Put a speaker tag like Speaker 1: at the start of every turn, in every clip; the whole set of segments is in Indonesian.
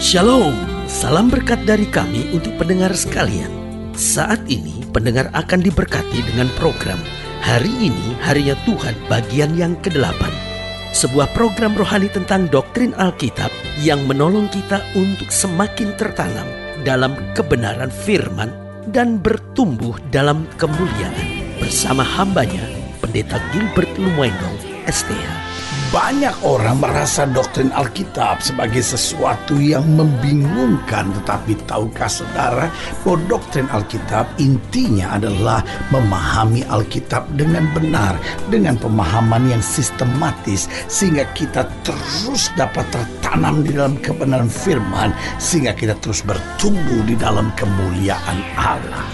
Speaker 1: Shalom, salam berkat dari kami untuk pendengar sekalian. Saat ini pendengar akan diberkati dengan program Hari Ini Harinya Tuhan bagian yang ke-8. Sebuah program rohani tentang doktrin Alkitab yang menolong kita untuk semakin tertanam dalam kebenaran firman dan bertumbuh dalam kemuliaan. Bersama hambanya, Pendeta Gilbert Lumwendong, STH.
Speaker 2: Banyak orang merasa doktrin Alkitab sebagai sesuatu yang membingungkan. Tetapi tahukah saudara bahwa doktrin Alkitab intinya adalah memahami Alkitab dengan benar, dengan pemahaman yang sistematis, sehingga kita terus dapat tertanam di dalam kebenaran firman, sehingga kita terus bertumbuh di dalam kemuliaan Allah.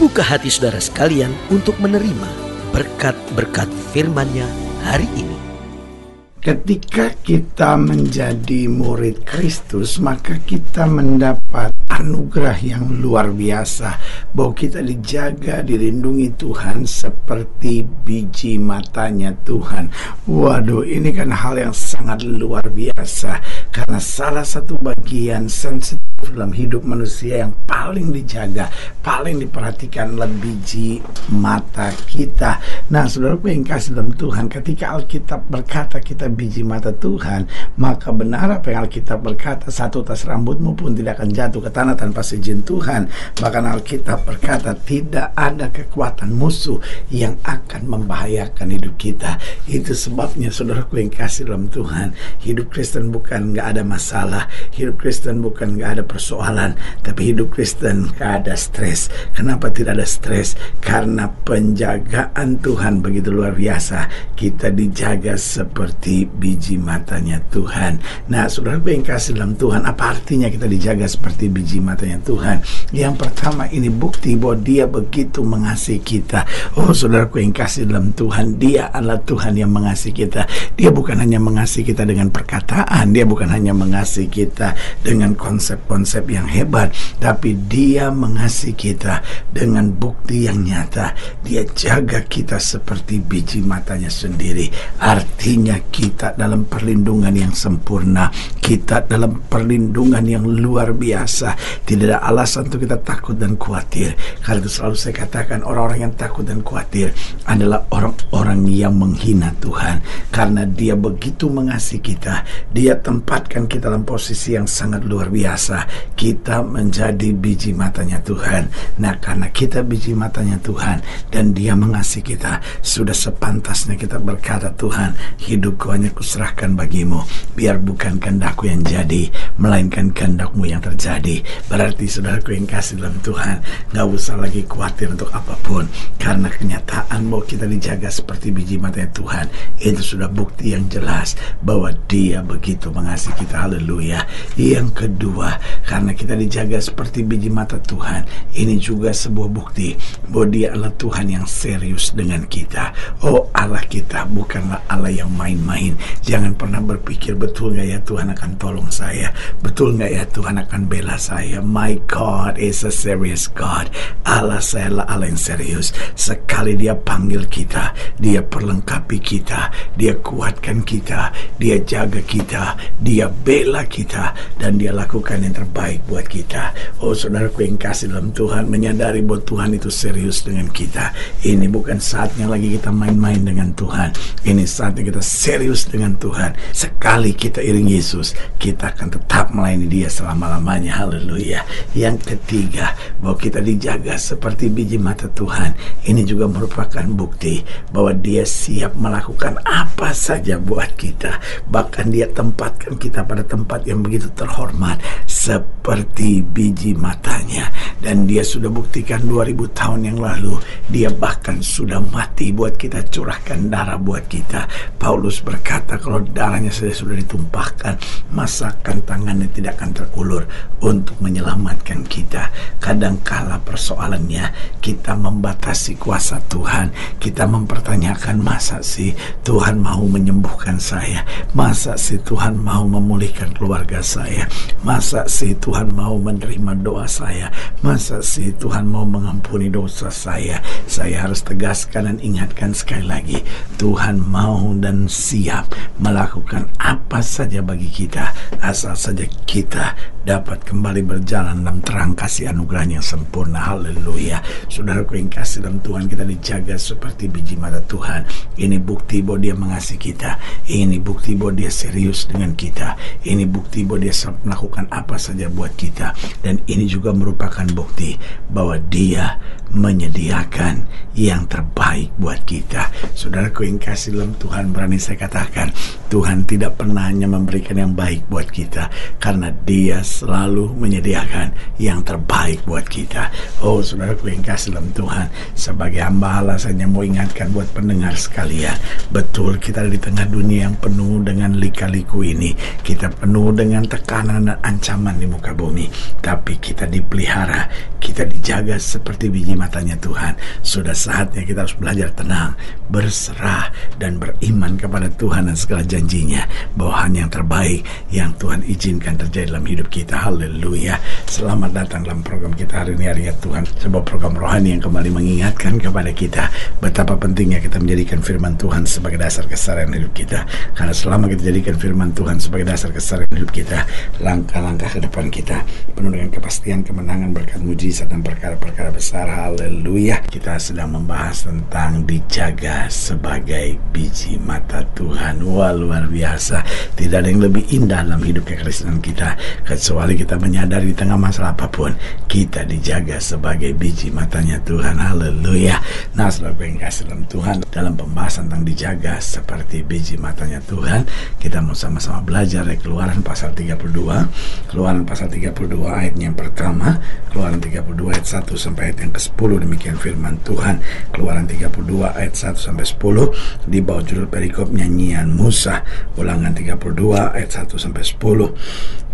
Speaker 1: Buka hati saudara sekalian untuk menerima berkat-berkat firman-Nya hari ini.
Speaker 2: Ketika kita menjadi murid Kristus, maka kita mendapat anugerah yang luar biasa, bahwa kita dijaga, dilindungi Tuhan seperti biji matanya Tuhan. Waduh, ini kan hal yang sangat luar biasa, karena salah satu bagian sensitif dalam hidup manusia yang paling dijaga, paling diperhatikan adalah biji mata kita. Nah, saudaraku yang kasih dalam Tuhan, ketika Alkitab berkata kita biji mata Tuhan, maka benar apa yang Alkitab berkata, satu tas rambutmu pun tidak akan jatuh ke tanah tanpa seizin Tuhan. Bahkan Alkitab berkata tidak ada kekuatan musuh yang akan membahayakan hidup kita. Itu sebabnya saudaraku yang kasih dalam Tuhan, hidup Kristen bukan gak ada masalah, hidup Kristen bukan gak ada persoalan, tapi hidup Kristen gak ada stres. Kenapa tidak ada stres? Karena penjagaan Tuhan begitu luar biasa. Kita dijaga seperti biji matanya Tuhan. Nah, saudaraku yang kasih dalam Tuhan, apa artinya kita dijaga seperti biji matanya Tuhan? Yang pertama, ini bukti bahwa Dia begitu mengasihi kita. Oh, saudaraku yang kasih dalam Tuhan, Dia adalah Tuhan yang mengasihi kita. Dia bukan hanya mengasihi kita dengan perkataan, Dia bukan hanya mengasihi kita dengan konsep-konsep yang hebat, tapi Dia mengasihi kita dengan bukti yang nyata. Dia jaga kita seperti biji matanya sendiri. Artinya kita dalam perlindungan yang sempurna, kita dalam perlindungan yang luar biasa. Tidak ada alasan untuk kita takut dan khawatir. Karena itu selalu saya katakan, orang-orang yang takut dan khawatir adalah orang-orang yang menghina Tuhan. Karena Dia begitu mengasihi kita, Dia tempatkan kita dalam posisi yang sangat luar biasa. Kita menjadi biji matanya Tuhan. Nah, karena kita biji matanya Tuhan dan Dia mengasihi kita, sudah sepantasnya kita berkata, Tuhan, hidupku hanya kuserahkan bagimu, biar bukan kehendakku yang jadi, melainkan kehendak-Mu yang terjadi. Berarti saudaraku yang kasih dalam Tuhan, gak usah lagi khawatir untuk apapun, karena kenyataan bahwa kita dijaga seperti biji matanya Tuhan, itu sudah bukti yang jelas bahwa Dia begitu mengasihi kita. Haleluya. Yang kedua, karena kita dijaga seperti biji mata Tuhan, ini juga sebuah bukti bahwa Dia adalah Tuhan yang serius dengan kita. Oh, Allah kita bukanlah Allah yang main-main. Jangan pernah berpikir, betul gak ya Tuhan akan tolong saya, betul gak ya Tuhan akan bela saya. My God is a serious God. Allah saya adalah Allah yang serius. Sekali Dia panggil kita, Dia perlengkapi kita, Dia kuatkan kita, Dia jaga kita, Dia bela kita, dan Dia lakukan yang terbaik buat kita. Oh, saudaraku yang kasih dalam Tuhan, menyadari bahwa Tuhan itu serius dengan kita. Ini bukan saatnya lagi kita main-main dengan Tuhan. Ini saatnya kita serius dengan Tuhan. Sekali kita iring Yesus, kita akan tetap melayani Dia selama-lamanya. Haleluya. Yang ketiga, bahwa kita dijaga seperti biji mata Tuhan, ini juga merupakan bukti bahwa Dia siap melakukan apa saja buat kita. Bahkan Dia tempatkan kita pada tempat yang begitu terhormat seperti biji matanya. Dan Dia sudah buktikan 2000 tahun yang lalu, Dia bahkan sudah mati buat kita, curahkan darah buat kita. Paulus berkata, kalau darahnya saja sudah ditumpahkan, masakan tangannya tidak akan terulur untuk menyelamatkan kita. Kadangkala persoalannya kita membatasi kuasa Tuhan. Kita mempertanyakan, masa sih Tuhan mau menyembuhkan saya? Masa sih Tuhan mau memulihkan keluarga saya? Masa sih sih Tuhan mau menerima doa saya? Masa sih Tuhan mau mengampuni dosa saya? Saya harus tegaskan dan ingatkan sekali lagi, Tuhan mau dan siap melakukan apa saja bagi kita, asal saja kita dapat kembali berjalan dalam terang kasih anugerah yang sempurna. Haleluya. Saudaraku yang kasih dalam Tuhan, kita dijaga seperti biji mata Tuhan. Ini bukti bahwa Dia mengasihi kita. Ini bukti bahwa Dia serius dengan kita. Ini bukti bahwa Dia melakukan apa saja buat kita. Dan ini juga merupakan bukti bahwa Dia menyediakan yang terbaik buat kita. Saudaraku yang kasih dalam Tuhan, berani saya katakan, Tuhan tidak pernah hanya memberikan yang baik buat kita, karena Dia selalu menyediakan yang terbaik buat kita. Oh saudaraku yang kasih dalam Tuhan, sebagai hamba Allah saya mau ingatkan buat pendengar sekalian, betul kita ada di tengah dunia yang penuh dengan lika-liku ini. Kita penuh dengan tekanan dan ancaman di muka bumi, tapi kita dipelihara, kita dijaga seperti biji matanya Tuhan. Sudah saatnya kita harus belajar tenang, berserah, dan beriman kepada Tuhan dan segala janjinya, bahwa hanya yang terbaik yang Tuhan izinkan terjadi dalam hidup kita. Haleluya. Selamat datang dalam program kita hari ini, Hari Tuhan, sebuah program rohani yang kembali mengingatkan kepada kita betapa pentingnya kita menjadikan firman Tuhan sebagai dasar keseharian hidup kita. Karena selama kita jadikan firman Tuhan sebagai dasar keseharian hidup kita, langkah-langkah ke depan kita penuh dengan kepastian kemenangan, berkat mujizat dan perkara-perkara besar. Haleluya. Kita sedang membahas tentang dijaga sebagai biji mata Tuhan. Wah, luar biasa. Tidak ada yang lebih indah dalam hidup kekristenan kita kecuali kita menyadari di tengah masalah apapun kita dijaga sebagai biji matanya Tuhan. Haleluya. Nah, saudara yang kasih dalam Tuhan, dalam pembahasan tentang dijaga seperti biji matanya Tuhan, kita mau sama-sama belajar dari Keluaran pasal 32. Keluaran pasal 32 ayatnya yang pertama, Keluaran 32 ayat 1 sampai ayat yang ke-10. Demikian firman Tuhan. Keluaran 32 ayat 1 sampai 10 di bawah judul perikop nyanyian Musa. Ulangan 32 ayat 1 sampai 10.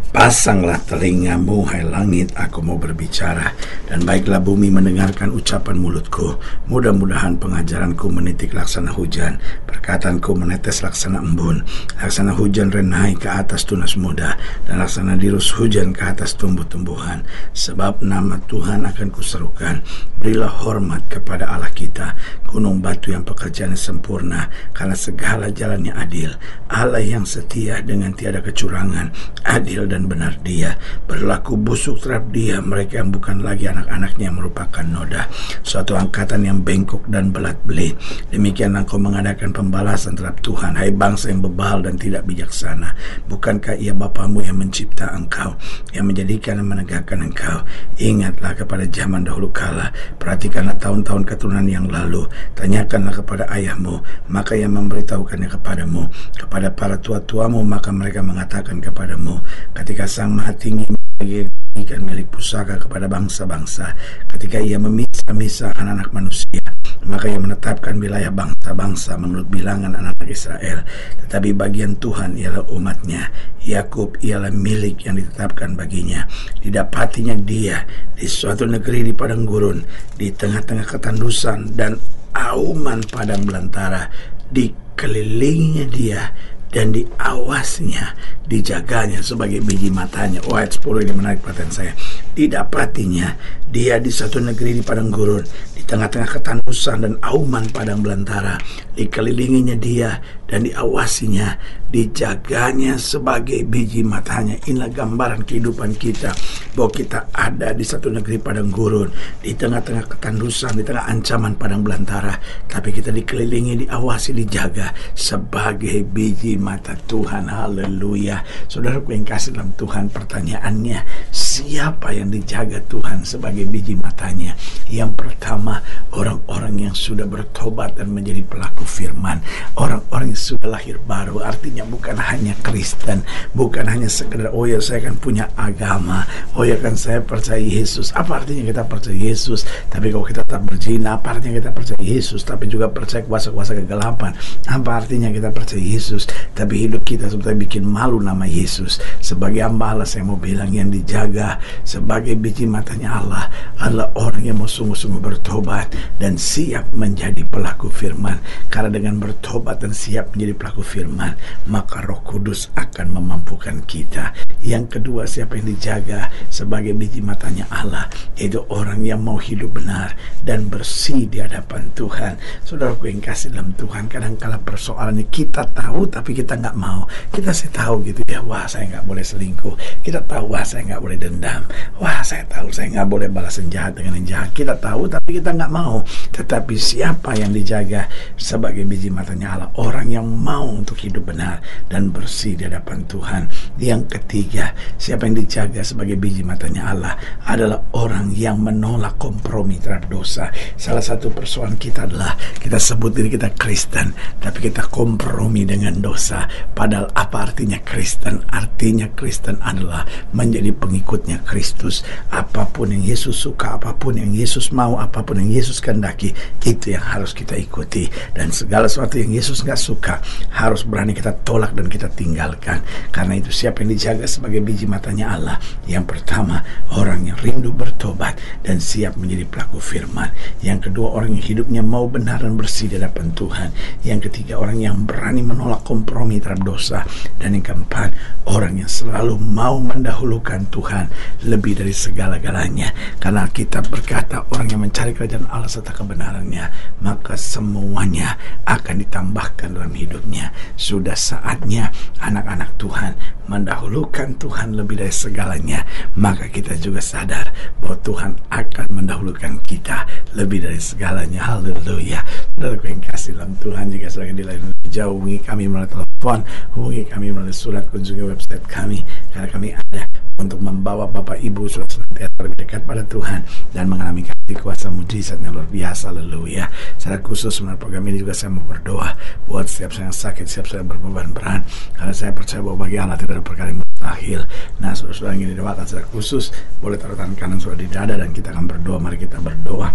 Speaker 2: Pasanglah telingamu, hai langit, aku mau berbicara, dan baiklah bumi mendengarkan ucapan mulutku. Mudah-mudahan pengajaranku menitik laksana hujan, perkataanku menetes laksana embun, laksana hujan renai ke atas tunas muda, dan laksana dirus hujan ke atas tumbuh-tumbuhan. Sebab nama Tuhan akan kuserukan. Berilah hormat kepada Allah kita, gunung batu yang pekerjaannya sempurna, karena segala jalannya adil. Allah yang setia dengan tiada kecurangan, adil dan benar Dia, berlaku busuk terhadap Dia mereka yang bukan lagi anak-anaknya merupakan noda, suatu angkatan yang bengkok dan belat-belit. Demikian engkau mengadakan pembalasan terhadap Tuhan, hai bangsa yang bebal dan tidak bijaksana. Bukankah Ia Bapamu yang mencipta engkau, yang menjadikan dan menegakkan engkau? Ingatlah kepada zaman dahulu kala, perhatikanlah tahun-tahun keturunan yang lalu, tanyakanlah kepada ayahmu, maka ia memberitahukannya kepadamu, kepada para tua-tuamu, maka mereka mengatakan kepadamu. Ketika Sang Maha Tinggi memberikan milik pusaka kepada bangsa-bangsa, ketika Ia memisah-misah anak-anak manusia, maka Ia menetapkan wilayah bangsa-bangsa menurut bilangan anak-anak Israel. Tetapi bagian Tuhan ialah umatnya, Yakub ialah milik yang ditetapkan baginya. Didapatinya Dia di suatu negeri di padang gurun, di tengah-tengah ketandusan dan auman padang belantara. Dikelilinginya Dia dan diawasinya, dijaganya sebagai biji matanya. Ayat 10 ini menarik perhatian saya. Didapatinya Dia di satu negeri di padang gurun, di tengah-tengah ketandusan dan auman padang belantara. Dikelilinginya Dia dan diawasinya, dijaganya sebagai biji matanya. Inilah gambaran kehidupan kita, bahwa kita ada di satu negeri padang gurun, di tengah-tengah ketandusan, di tengah ancaman padang belantara, tapi kita dikelilingi, diawasi, dijaga sebagai biji mata Tuhan. Haleluya. Saudaraku yang kasih dalam Tuhan, pertanyaannya, siapa yang dijaga Tuhan sebagai biji matanya? Yang pertama, orang-orang yang sudah bertobat dan menjadi pelaku firman, orang-orang yang sudah lahir baru. Artinya bukan hanya Kristen, bukan hanya sekedar oh ya saya kan punya agama, oh ya kan saya percaya Yesus. Apa artinya kita percaya Yesus tapi kalau kita tak berzina? Apa artinya kita percaya Yesus tapi juga percaya kuasa-kuasa kegelapan? Apa artinya kita percaya Yesus tapi hidup kita sebetulnya bikin malu nama Yesus? Sebagai hamba Allah saya mau bilang, yang dijaga sebagai biji matanya Allah adalah orang yang mau sungguh-sungguh bertobat dan siap menjadi pelaku firman. Karena dengan bertobat dan siap menjadi pelaku firman, maka Roh Kudus akan memampukan kita. Yang kedua, siapa yang dijaga sebagai biji matanya Allah, yaitu orang yang mau hidup benar dan bersih di hadapan Tuhan. Saudaraku yang kasih dalam Tuhan, kadang-kala persoalannya kita tahu tapi kita nggak mau. Kita sih tahu gitu ya, wah saya nggak boleh selingkuh. Kita tahu, wah saya nggak boleh dendam. Wah saya tahu saya nggak boleh balas jahat dengan yang jahat. Kita tahu tapi kita nggak mau. Tetapi siapa yang dijaga sebagai biji matanya Allah? Orang yang mau untuk hidup benar dan bersih di hadapan Tuhan. Yang ketiga, siapa yang dijaga sebagai biji matanya Allah adalah orang yang menolak kompromi terhadap dosa. Salah satu persoalan kita adalah kita sebut diri kita Kristen, tapi kita kompromi dengan dosa. Padahal apa artinya Kristen? Artinya Kristen adalah menjadi pengikutnya Kristus. Apapun yang Yesus suka, apapun yang Yesus mau, apapun yang Yesus kehendaki, itu yang harus kita ikuti. Dan segala sesuatu yang Yesus nggak suka harus berani kita tolak dan kita tinggalkan. Karena itu siapa yang dijaga sebagai biji matanya Allah? Yang pertama, orang yang rindu bertobat dan siap menjadi pelaku firman. Yang kedua, orang yang hidupnya mau benar dan bersih di hadapan Tuhan. Yang ketiga, orang yang berani menolak kompromi terhadap dosa. Dan yang keempat, orang yang selalu mau mendahulukan Tuhan lebih dari segala-galanya. Karena Alkitab berkata, orang yang mencari kerajaan Allah serta kebenarannya, maka semuanya akan ditambahkan dalam hidupnya. Sudah saatnya anak-anak Tuhan mendahulukan Tuhan lebih dari segalanya. Maka kita juga sadar bahwa Tuhan akan mendahulukan kita lebih dari segalanya. Haleluya. Saudaraku yang kasih dalam Tuhan, jika sedang di lain jauh, hubungi kami melalui telepon, hubungi kami melalui surat, kunjungi website kami, karena kami ada untuk membawa Bapak Ibu senantiasa lebih dekat pada Tuhan dan mengalami kasih kuasa mujizat yang luar biasa. Haleluya. Secara khusus melalui program ini juga saya mau berdoa buat setiap saya yang sakit, setiap saya yang berbeban berat, karena saya percaya bahwa bagi Allah tidak ada perkara yang mustahil. Nah, saudara-saudara yang ingin didoakan secara khusus, boleh taruh tangan kanan saudara di dada dan kita akan berdoa. Mari kita berdoa.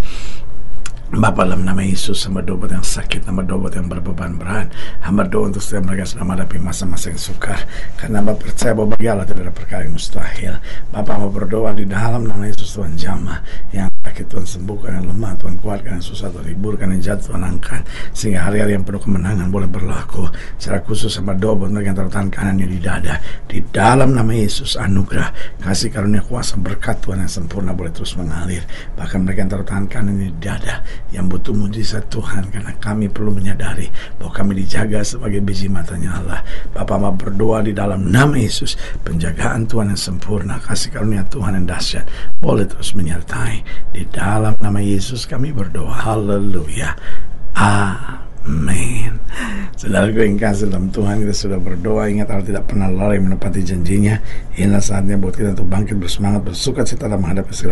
Speaker 2: Bapa, dalam nama Yesus, hamba doa buat yang sakit, hamba doa buat yang berbeban berat, hamba doa untuk setiap mereka sedang menghadapi masa-masa yang sukar, karena hamba percaya bahwa bagi Allah tidak ada perkara yang mustahil. Bapa, hamba berdoa di dalam nama Yesus, Tuhan jamah yang sakit, Tuhan sembuhkan, yang lemah Tuhan kuatkan, yang susah Tuhan hiburkan, yang jatuh Tuhan angkat, sehingga hari-hari yang penuh kemenangan boleh berlaku. Secara khusus hamba doa buat mereka yang taruh tangan kanannya di dada, di dalam nama Yesus, anugerah, kasih karunia, kuasa, berkat Tuhan yang sempurna boleh terus mengalir. Bahkan mereka yang taruh tangan kanannya di dada, yang butuh mujizat Tuhan, karena kami perlu menyadari bahwa kami dijaga sebagai biji matanya Allah. Bapa, mau berdoa di dalam nama Yesus, penjagaan Tuhan yang sempurna, kasih karunia Tuhan yang dahsyat boleh terus menyertai. Di dalam nama Yesus kami berdoa. Haleluya. Amin. Saudaraku yang kasih dalam Tuhan, kita sudah berdoa. Ingat, Allah tidak pernah lalai menepati janjinya. Inilah saatnya buat kita untuk bangkit bersemangat, bersukacita dalam menghadapi segala